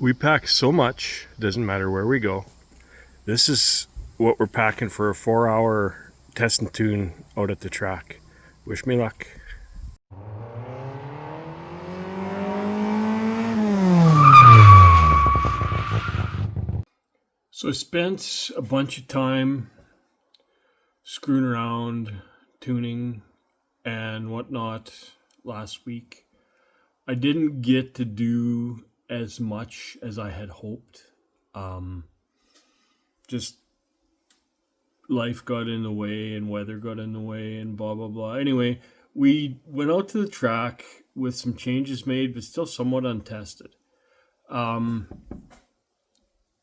We pack so much, doesn't matter where we go. This is what we're packing for a 4-hour test and tune out at the track. Wish me luck. So I spent a bunch of time screwing around, tuning and whatnot last week. I didn't get to do as much as I had hoped. Just life got in the way and weather got in the way and blah, blah, blah. Anyway, we went out to the track with some changes made, but still somewhat untested.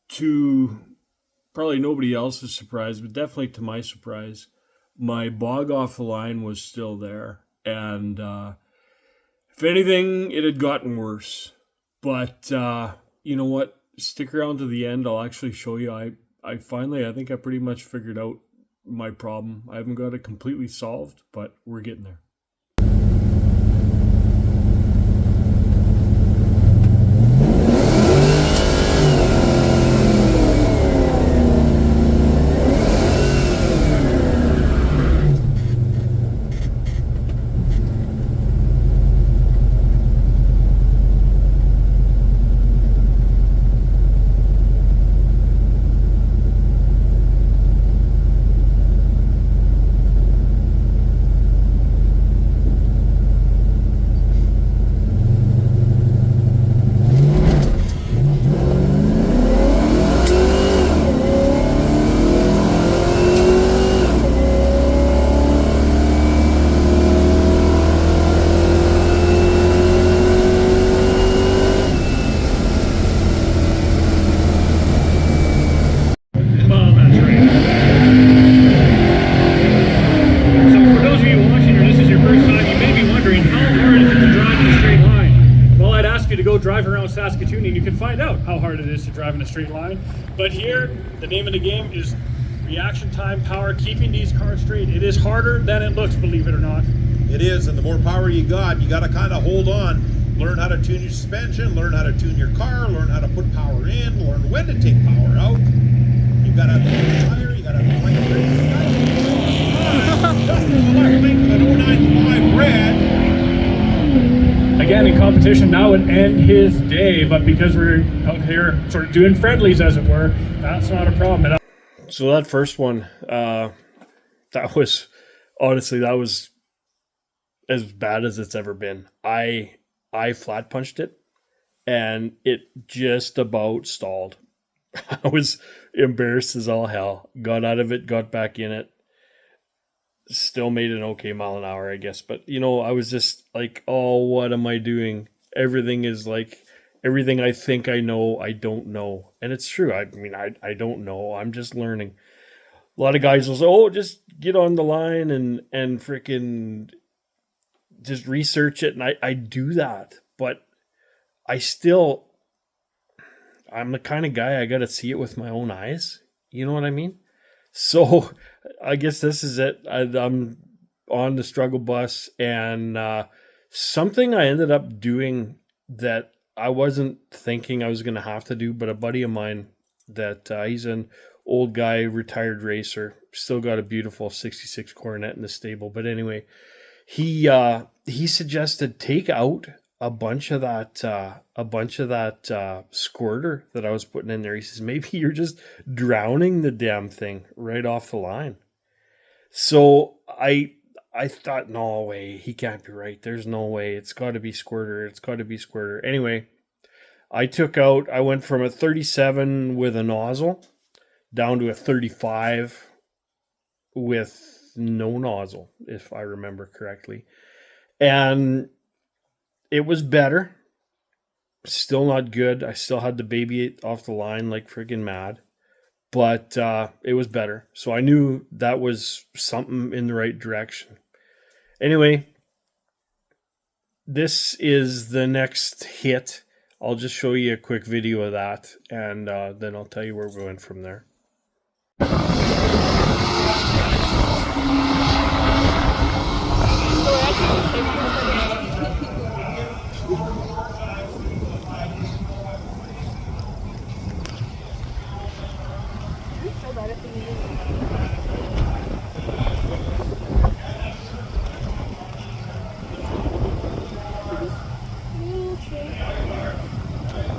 To probably nobody else's surprise, but definitely to my surprise, my bog off the line was still there. And if anything, it had gotten worse. But you know what? Stick around to the end. I'll actually show you. I think I pretty much figured out my problem. I haven't got it completely solved, but we're getting there. Drive around Saskatoon and you can find out how hard it is to drive in a straight line. But here, the name of the game is reaction time, power, keeping these cars straight. It is harder than it looks, believe it or not. It is, and the more power you got to kind of hold on. Learn how to tune your suspension, learn how to tune your car, learn how to put power in, learn when to take power out. You got to have the tire, you got to have the light brake. An 095 red. Again, in competition, that would end his day, but because we're out here sort of doing friendlies, as it were, that's not a problem. So that first one, that was as bad as it's ever been. I flat punched it, and it just about stalled. I was embarrassed as all hell. Got out of it, got back in it. Still made an okay mile an hour, I guess. But, I was just like, oh, what am I doing? Everything I think I know, I don't know. And it's true. I mean, I don't know. I'm just learning. A lot of guys will say, oh, just get on the line and freaking just research it. And I do that. But I'm the kind of guy, I got to see it with my own eyes. You know what I mean? So I guess this is it. I'm on the struggle bus, and something I ended up doing that I wasn't thinking I was going to have to do, but a buddy of mine that he's an old guy, retired racer, still got a beautiful 66 Coronet in the stable. But anyway, he suggested take out a bunch of that squirter that I was putting in there. He says, maybe you're just drowning the damn thing right off the line. So I thought, no way, he can't be right. There's no way. It's got to be squirter. Anyway, I went from a 37 with a nozzle down to a 35 with no nozzle, if I remember correctly. And it was better. Still not good. I still had to baby it off the line like friggin' mad. But it was better. So I knew that was something in the right direction. Anyway, this is the next hit. I'll just show you a quick video of that. And then I'll tell you where we're going from there.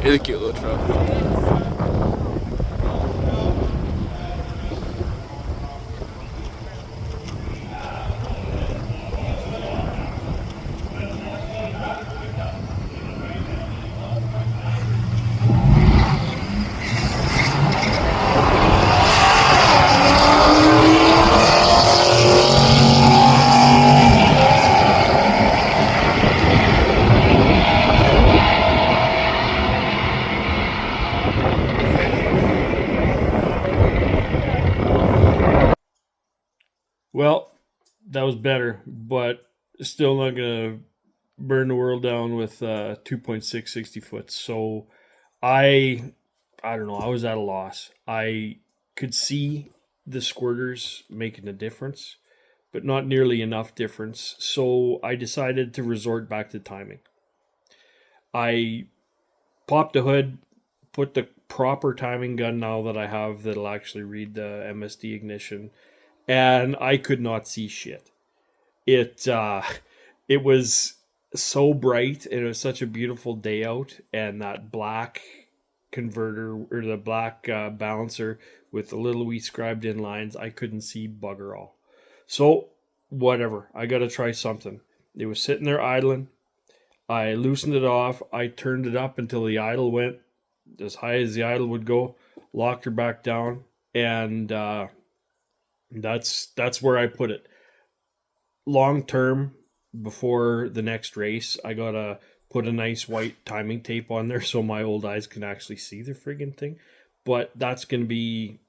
It's a cute little truck. Well, that was better, but still not gonna burn the world down with 2.6 60 foot. So I I don't know. I was at a loss. I could see the squirters making a difference, but not nearly enough difference. So I decided to resort back to timing. I popped the hood, put the proper timing gun now that I have that'll actually read the MSD ignition, and I could not see shit. It it was so bright and it was such a beautiful day out, and that black converter or the black balancer with the little wee scribed in lines, I couldn't see bugger all. So whatever, I got to try something. It was sitting there idling. I loosened it off. I turned it up until the idle went as high as the idle would go. Locked her back down, and that's where I put it. Long term, before the next race, I gotta put a nice white timing tape on there so my old eyes can actually see the friggin' thing. But that's gonna be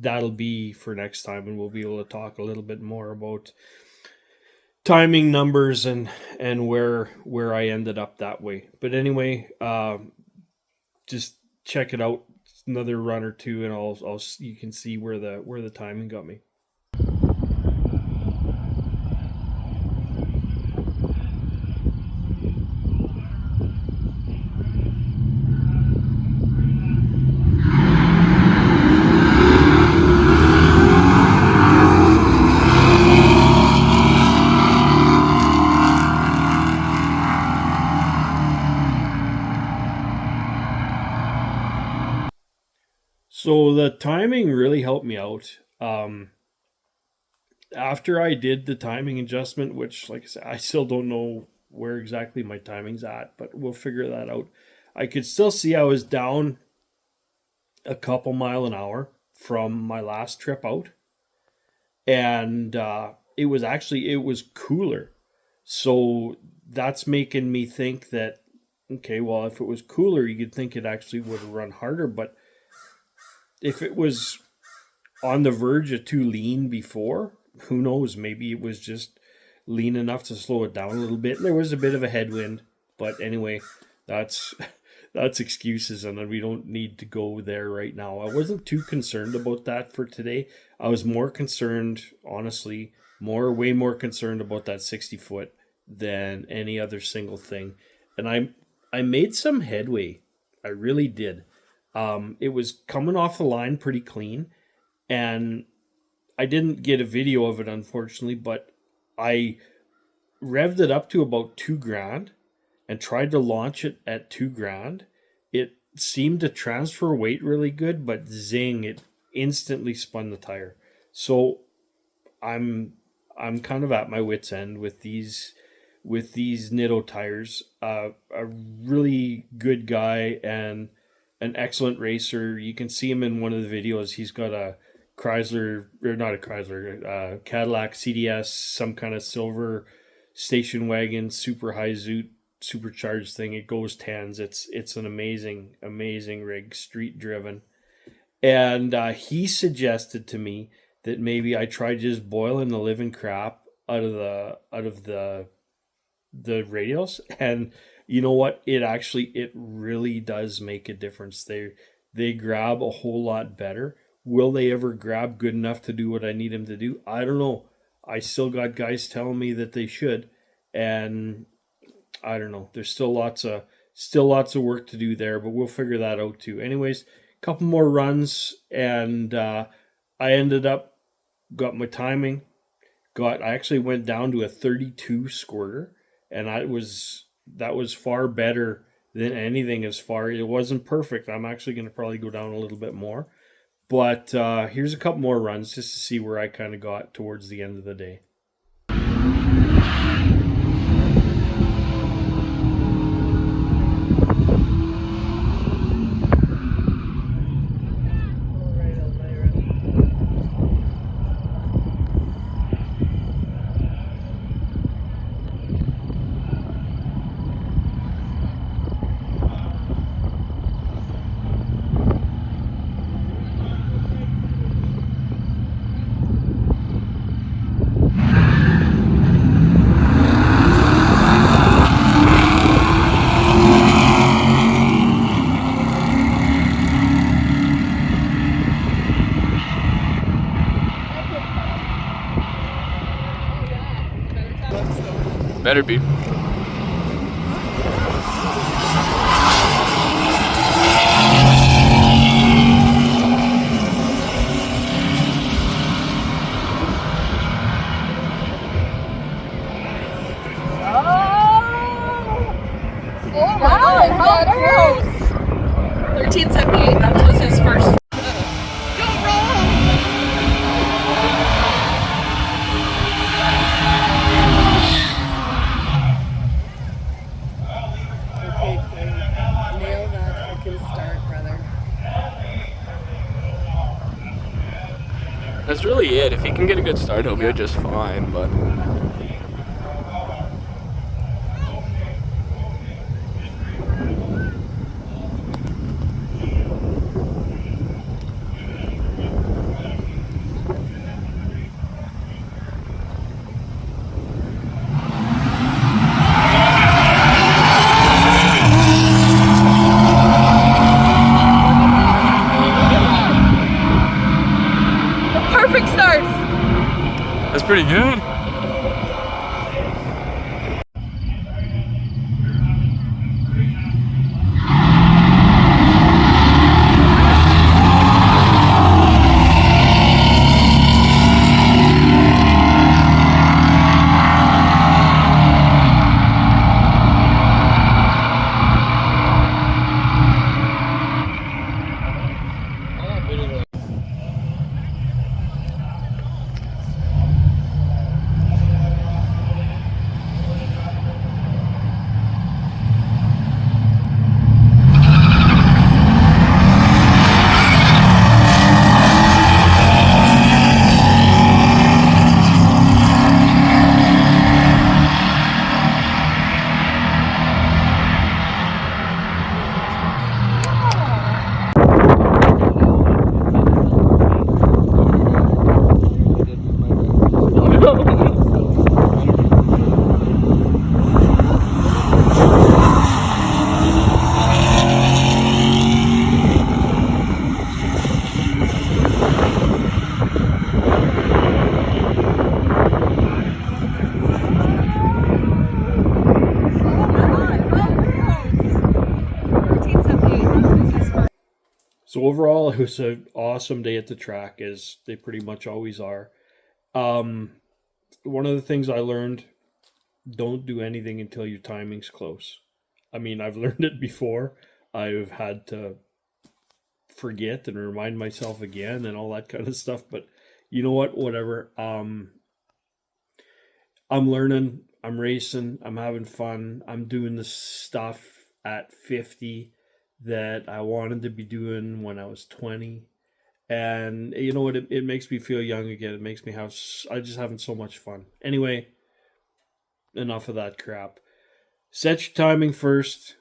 that'll be for next time, and we'll be able to talk a little bit more about timing numbers and where I ended up that way. But anyway, just check it out. It's another run or two, and I'll you can see where the timing got me. So the timing really helped me out. After I did the timing adjustment, which, like I said, I still don't know where exactly my timing's at, but we'll figure that out. I could still see I was down a couple mile an hour from my last trip out, and it was cooler. So that's making me think that okay, well, if it was cooler, you could think it actually would have run harder, but if it was on the verge of too lean before, who knows? Maybe it was just lean enough to slow it down a little bit. There was a bit of a headwind, but anyway, that's that's excuses, and we don't need to go there right now. I wasn't too concerned about that for today. I was more concerned, honestly, way more concerned about that 60 foot than any other single thing. And I made some headway. I really did. It was coming off the line pretty clean, and I didn't get a video of it, unfortunately, but I revved it up to about 2 grand and tried to launch it at 2 grand. It seemed to transfer weight really good, but zing, it instantly spun the tire. So I'm kind of at my wit's end with these Nitto tires. A really good guy and an excellent racer. You can see him in one of the videos. He's got a Chrysler, or not a Chrysler, Cadillac CDS, some kind of silver station wagon, super high zoot, supercharged thing. It goes tens. It's an amazing rig, street driven. And he suggested to me that maybe I try just boiling the living crap out of the radials, and you know what, it really does make a difference. They grab a whole lot better. Will they ever grab good enough to do what I need them to do? I don't know. I still got guys telling me that they should, and I don't know. There's still lots of work to do there, but we'll figure that out too. Anyways, a couple more runs, and I ended up got my timing. I actually went down to a 32 squirter, and that was far better than anything as far. It wasn't perfect. I'm actually going to probably go down a little bit more. But here's a couple more runs just to see where I kind of got towards the end of the day. Better be. Oh my God, how close! 1378, that was his first. Don't roll! Okay, Cley. Nail that fucking start, brother. That's really it. If he can get a good start, he'll be just fine, but... Perfect starts! That's pretty good. So overall, it was an awesome day at the track, as they pretty much always are. One of the things I learned: don't do anything until your timing's close. I mean, I've learned it before. I've had to forget and remind myself again and all that kind of stuff. But you know what? Whatever. I'm learning. I'm racing. I'm having fun. I'm doing the stuff at 50 that I wanted to be doing when I was 20. And you know what? It makes me feel young again. It makes me I just having so much fun. Anyway, enough of that crap. Set your timing first.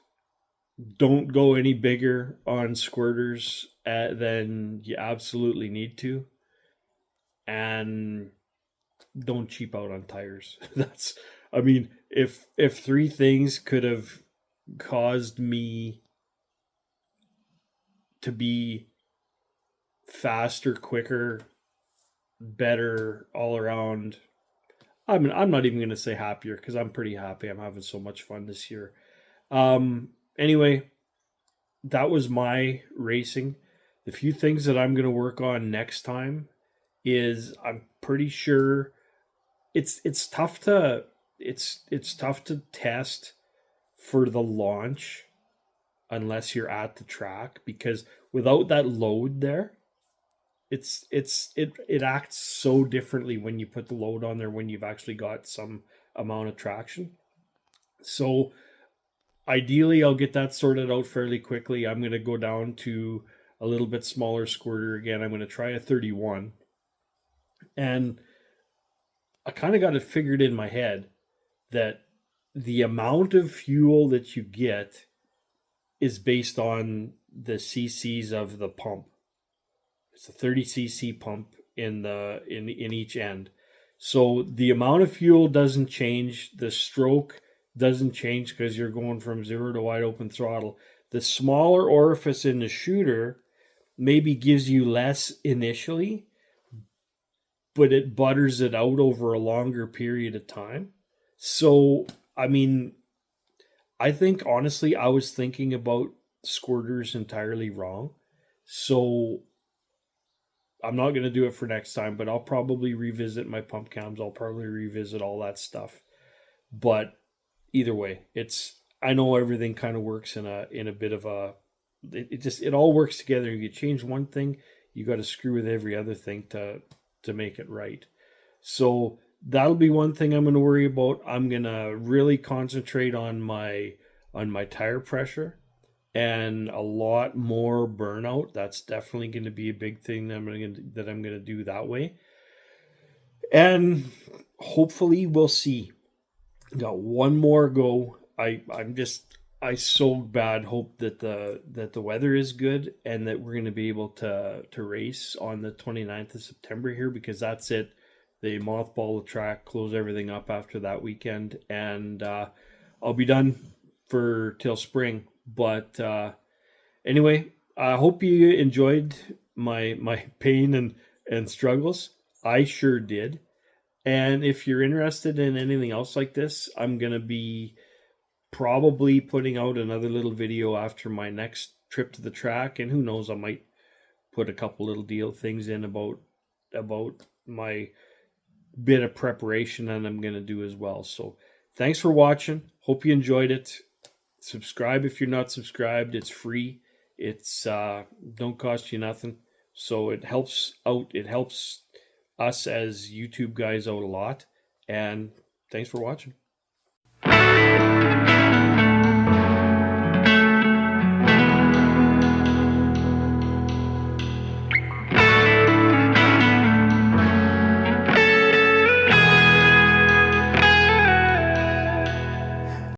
Don't go any bigger on squirters than you absolutely need to. And don't cheap out on tires. I mean, if three things could have caused me to be faster, quicker, better all around, I'm not even going to say happier, because I'm pretty happy. I'm having so much fun this year. Anyway, that was my racing. The few things that I'm going to work on next time is, I'm pretty sure it's tough to test for the launch unless you're at the track, because without that load there, it acts so differently when you put the load on there when you've actually got some amount of traction. So ideally, I'll get that sorted out fairly quickly. I'm going to go down to a little bit smaller squirter again. I'm going to try a 31. And I kind of got it figured in my head that the amount of fuel that you get is based on the cc's of the pump. It's a 30 cc pump in each end. So the amount of fuel doesn't change. The stroke doesn't change because you're going from 0 to wide open throttle. The smaller orifice in the shooter maybe gives you less initially, but it butters it out over a longer period of time. So, I mean, I think honestly, I was thinking about squirters entirely wrong. So I'm not going to do it for next time, but I'll probably revisit my pump cams. I'll probably revisit all that stuff. But either way, I know everything kind of works in a bit of a, it all works together. You change one thing, you got to screw with every other thing to make it right. So that'll be one thing I'm going to worry about. I'm going to really concentrate on my tire pressure and a lot more burnout. That's definitely going to be a big thing that I'm going to do that way. And hopefully we'll see. Got one more go. I so bad hope that the weather is good and that we're going to be able to race on the 29th of September here, because that's it. They mothball the track, close everything up after that weekend, and I'll be done till spring. But anyway, I hope you enjoyed my pain and struggles. I sure did. And if you're interested in anything else like this, I'm going to be probably putting out another little video after my next trip to the track. And who knows, I might put a couple little deal things in about my bit of preparation that I'm going to do as well. So thanks for watching. Hope you enjoyed it. Subscribe if you're not subscribed. It's free. It's don't cost you nothing. So it helps out. It helps us as YouTube guys out a lot. And thanks for watching.